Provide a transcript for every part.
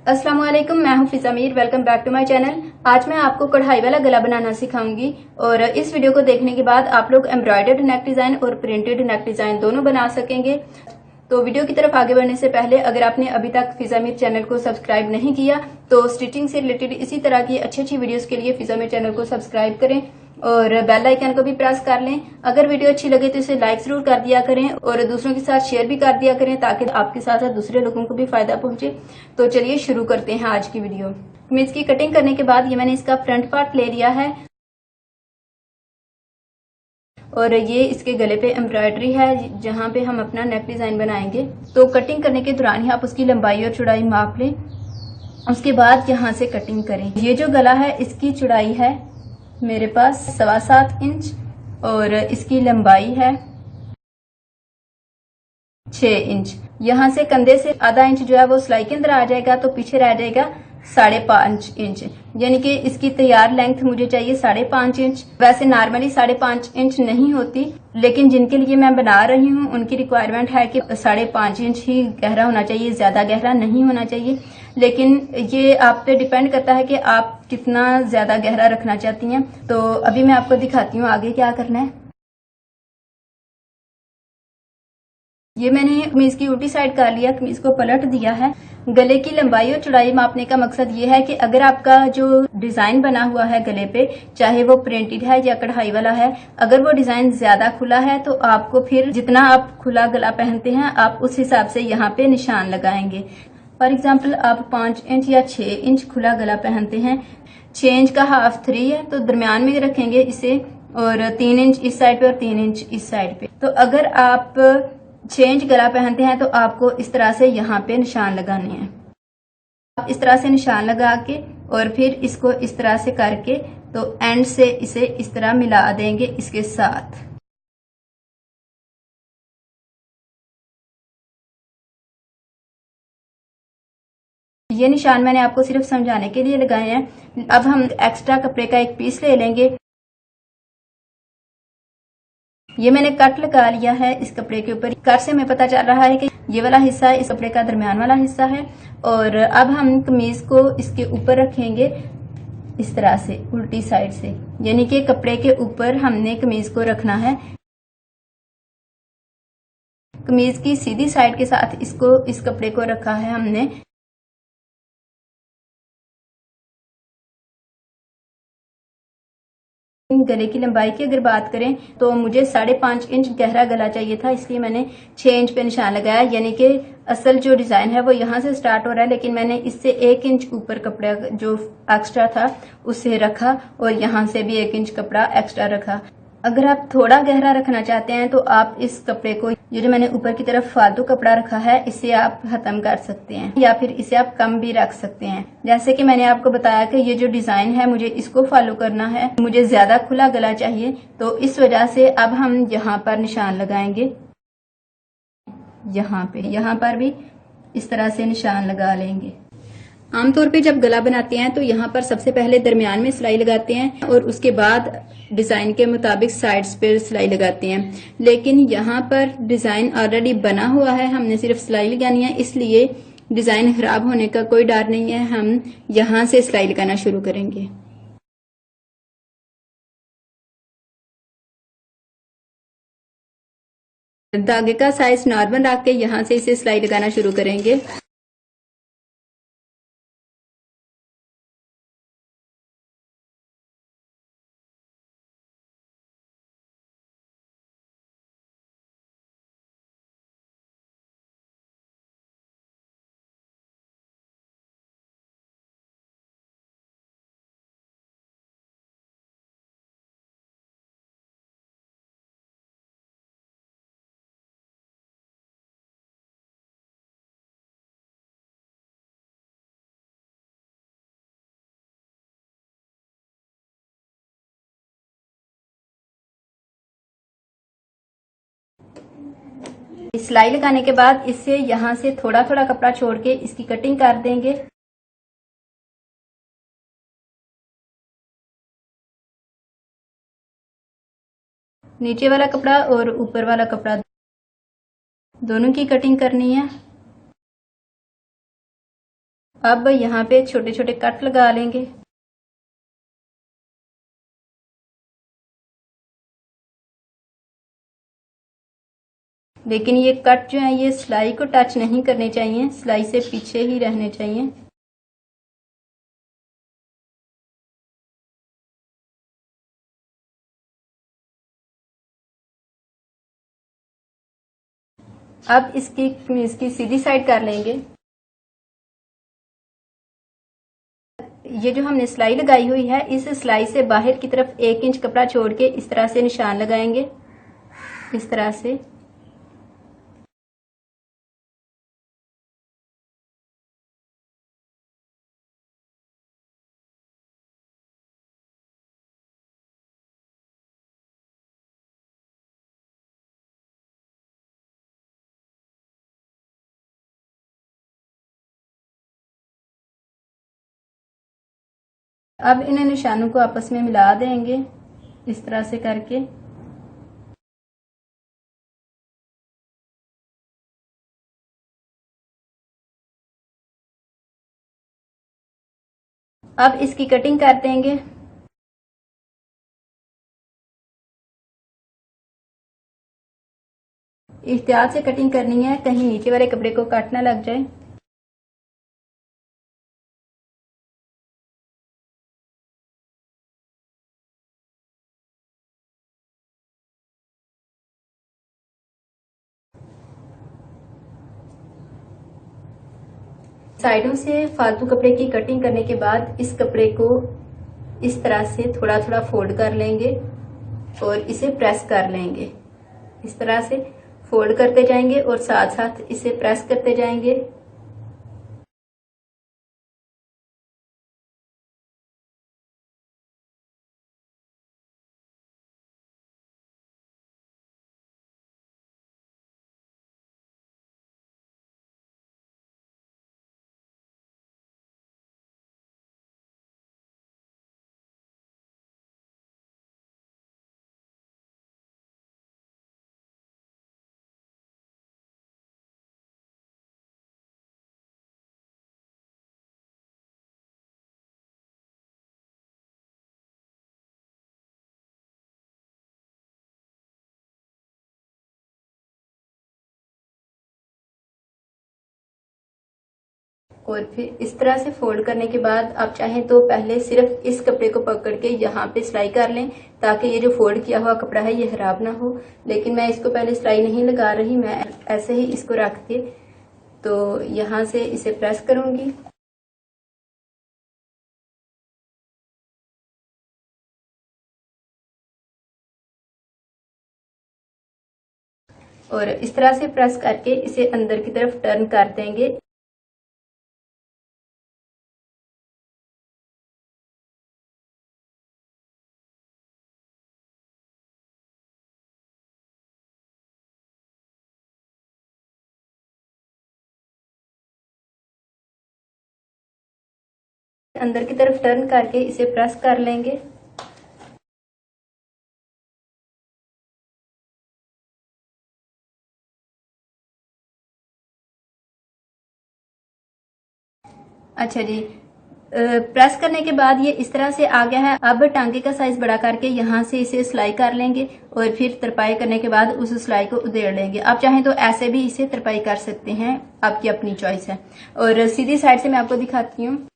अस्सलाम वालेकुम, मैं हूं Fiza Mir. Welcome back to my channel. आज मैं आपको कढ़ाई वाला गला बनाना सिखाऊंगी और इस वीडियो को देखने के बाद आप लोग एम्ब्रॉयडर्ड नेक डिजाइन और प्रिंटेड नेक डिजाइन दोनों बना सकेंगे। तो वीडियो की तरफ आगे बढ़ने से पहले अगर आपने अभी तक फिजा मीर चैनल को सब्सक्राइब नहीं किया तो स्टिचिंग से रिलेटेड इसी तरह की अच्छी अच्छी वीडियोस के लिए फिजा मीर चैनल को सब्सक्राइब करें और बेल आइकन को भी प्रेस कर लें। अगर वीडियो अच्छी लगे तो इसे लाइक जरूर कर दिया करें और दूसरों के साथ शेयर भी कर दिया करें ताकि आपके साथ साथ दूसरे लोगों को भी फायदा पहुंचे। तो चलिए शुरू करते हैं आज की वीडियो। कमीज की कटिंग करने के बाद ये मैंने इसका फ्रंट पार्ट ले लिया है और ये इसके गले पे एम्ब्रॉयडरी है जहां पे हम अपना नेक डिजाइन बनाएंगे। तो कटिंग करने के दौरान ही आप उसकी लंबाई और चौड़ाई माप लें, उसके बाद यहाँ से कटिंग करें। ये जो गला है इसकी चौड़ाई है मेरे पास 7.25 इंच और इसकी लंबाई है 6 इंच। यहाँ से कंधे से आधा इंच जो है वो सिलाई के अंदर आ जाएगा तो पीछे रह जाएगा 5.5 इंच, यानी कि इसकी तैयार लेंथ मुझे चाहिए 5.5 इंच। वैसे नॉर्मली 5.5 इंच नहीं होती, लेकिन जिनके लिए मैं बना रही हूँ उनकी रिक्वायरमेंट है कि 5.5 इंच ही गहरा होना चाहिए, ज्यादा गहरा नहीं होना चाहिए। लेकिन ये आप पे डिपेंड करता है कि आप कितना ज्यादा गहरा रखना चाहती हैं। तो अभी मैं आपको दिखाती हूँ आगे क्या करना है। ये मैंने कमीज की उल्टी साइड कर लिया, कमीज को पलट दिया है। गले की लंबाई और चौड़ाई मापने का मकसद ये है कि अगर आपका जो डिजाइन बना हुआ है गले पे, चाहे वो प्रिंटेड है या कढ़ाई वाला है, अगर वो डिजाइन ज्यादा खुला है तो आपको फिर जितना आप खुला गला पहनते हैं आप उस हिसाब से यहाँ पे निशान लगाएंगे। फॉर एग्जाम्पल आप 5 इंच या 6 इंच खुला गला पहनते हैं, 6 इंच का हाफ 3 है तो दरम्यान में रखेंगे इसे, और 3 इंच इस साइड पे और 3 इंच इस साइड पे। तो अगर आप 6 इंच गला पहनते हैं तो आपको इस तरह से यहाँ पे निशान लगाने हैं। आप इस तरह से निशान लगा के और फिर इसको इस तरह से करके तो एंड से इसे इस तरह मिला देंगे इसके साथ। ये निशान मैंने आपको सिर्फ समझाने के लिए लगाए हैं। अब हम एक्स्ट्रा कपड़े का एक पीस ले लेंगे। ये मैंने कट लगा लिया है इस कपड़े के ऊपर। कट से हमें पता चल रहा है कि ये वाला हिस्सा इस कपड़े का दरमियान वाला हिस्सा है। और अब हम कमीज को इसके ऊपर रखेंगे इस तरह से उल्टी साइड से, यानी कि कपड़े के ऊपर हमने कमीज को रखना है। कमीज की सीधी साइड के साथ इसको इस कपड़े को रखा है हमने। गले की लंबाई की अगर बात करें तो मुझे 5.5 इंच गहरा गला चाहिए था, इसलिए मैंने 6 इंच पे निशान लगाया। यानी कि असल जो डिजाइन है वो यहाँ से स्टार्ट हो रहा है, लेकिन मैंने इससे 1 इंच ऊपर कपड़ा जो एक्स्ट्रा था उसे रखा और यहाँ से भी 1 इंच कपड़ा एक्स्ट्रा रखा। अगर आप थोड़ा गहरा रखना चाहते हैं तो आप इस कपड़े को, ये जो मैंने ऊपर की तरफ फालतू कपड़ा रखा है, इसे आप खत्म कर सकते हैं या फिर इसे आप कम भी रख सकते हैं। जैसे कि मैंने आपको बताया कि ये जो डिजाइन है मुझे इसको फॉलो करना है, मुझे ज्यादा खुला गला चाहिए, तो इस वजह से अब हम यहाँ पर निशान लगाएंगे। यहाँ पर भी इस तरह से निशान लगा लेंगे। आमतौर पे जब गला बनाते हैं तो यहाँ पर सबसे पहले दरमियान में सिलाई लगाते हैं और उसके बाद डिजाइन के मुताबिक साइड्स पे सिलाई लगाते हैं। लेकिन यहाँ पर डिजाइन ऑलरेडी बना हुआ है, हमने सिर्फ सिलाई लगानी है, इसलिए डिजाइन खराब होने का कोई डर नहीं है। हम यहाँ से सिलाई लगाना शुरू करेंगे। धागे का साइज नॉर्मल रख के यहाँ से इसे सिलाई लगाना शुरू करेंगे। सिलाई लगाने के बाद इससे यहाँ से थोड़ा थोड़ा कपड़ा छोड़ के इसकी कटिंग कर देंगे। नीचे वाला कपड़ा और ऊपर वाला कपड़ा दोनों की कटिंग करनी है। अब यहाँ पे छोटे छोटे कट लगा लेंगे। लेकिन ये कट जो है ये सिलाई को टच नहीं करने चाहिए, सिलाई से पीछे ही रहने चाहिए। अब इसकी सीधी साइड कर लेंगे। ये जो हमने सिलाई लगाई हुई है, इस सिलाई से बाहर की तरफ 1 इंच कपड़ा छोड़ के इस तरह से निशान लगाएंगे, इस तरह से। अब इन निशानों को आपस में मिला देंगे इस तरह से करके। अब इसकी कटिंग कर देंगे। एहतियात से कटिंग करनी है, कहीं नीचे वाले कपड़े को कट ना लग जाए। साइडों से फालतू कपड़े की कटिंग करने के बाद इस कपड़े को इस तरह से थोड़ा थोड़ा फोल्ड कर लेंगे और इसे प्रेस कर लेंगे। इस तरह से फोल्ड करते जाएंगे और साथ साथ इसे प्रेस करते जाएंगे। और फिर इस तरह से फोल्ड करने के बाद आप चाहें तो पहले सिर्फ इस कपड़े को पकड़ के यहाँ पे सिलाई कर लें, ताकि ये जो फोल्ड किया हुआ कपड़ा है ये खराब ना हो। लेकिन मैं इसको पहले सिलाई नहीं लगा रही, मैं ऐसे ही इसको रख के तो यहाँ से इसे प्रेस करूंगी। और इस तरह से प्रेस करके इसे अंदर की तरफ टर्न कर देंगे। अंदर की तरफ टर्न करके इसे प्रेस कर लेंगे। अच्छा जी, प्रेस करने के बाद ये इस तरह से आ गया है। अब टांगे का साइज बड़ा करके यहाँ से इसे सिलाई कर लेंगे और फिर तरपाई करने के बाद उस सिलाई को उधेड़ लेंगे। आप चाहें तो ऐसे भी इसे तरपाई कर सकते हैं, आपकी अपनी चॉइस है। और सीधी साइड से मैं आपको दिखाती हूँ।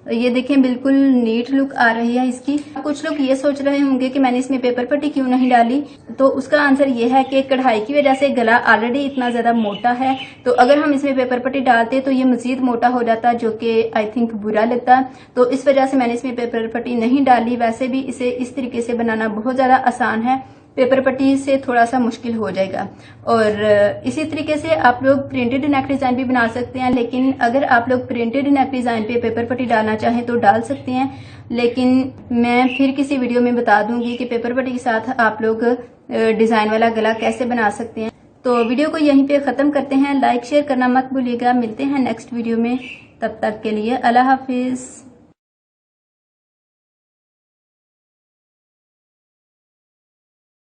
ये देखें, बिल्कुल नीट लुक आ रही है इसकी। कुछ लोग ये सोच रहे होंगे कि मैंने इसमें पेपर पट्टी क्यों नहीं डाली, तो उसका आंसर ये है कि कढ़ाई की वजह से गला ऑलरेडी इतना ज्यादा मोटा है, तो अगर हम इसमें पेपर पट्टी डालते तो ये मजीद मोटा हो जाता, जो कि आई थिंक बुरा लगता। तो इस वजह से मैंने इसमें पेपर पट्टी नहीं डाली। वैसे भी इसे इस तरीके से बनाना बहुत ज्यादा आसान है, पेपर पट्टी से थोड़ा सा मुश्किल हो जाएगा। और इसी तरीके से आप लोग प्रिंटेड नेक डिजाइन भी बना सकते हैं, लेकिन अगर आप लोग प्रिंटेड नेक डिजाइन पे पेपर पट्टी डालना चाहें तो डाल सकते हैं। लेकिन मैं फिर किसी वीडियो में बता दूंगी कि पेपर पट्टी के साथ आप लोग डिजाइन वाला गला कैसे बना सकते हैं। तो वीडियो को यहीं पे खत्म करते हैं। लाइक शेयर करना मत भूलिएगा। मिलते हैं नेक्स्ट वीडियो में, तब तक के लिए अल्लाह हाफिज।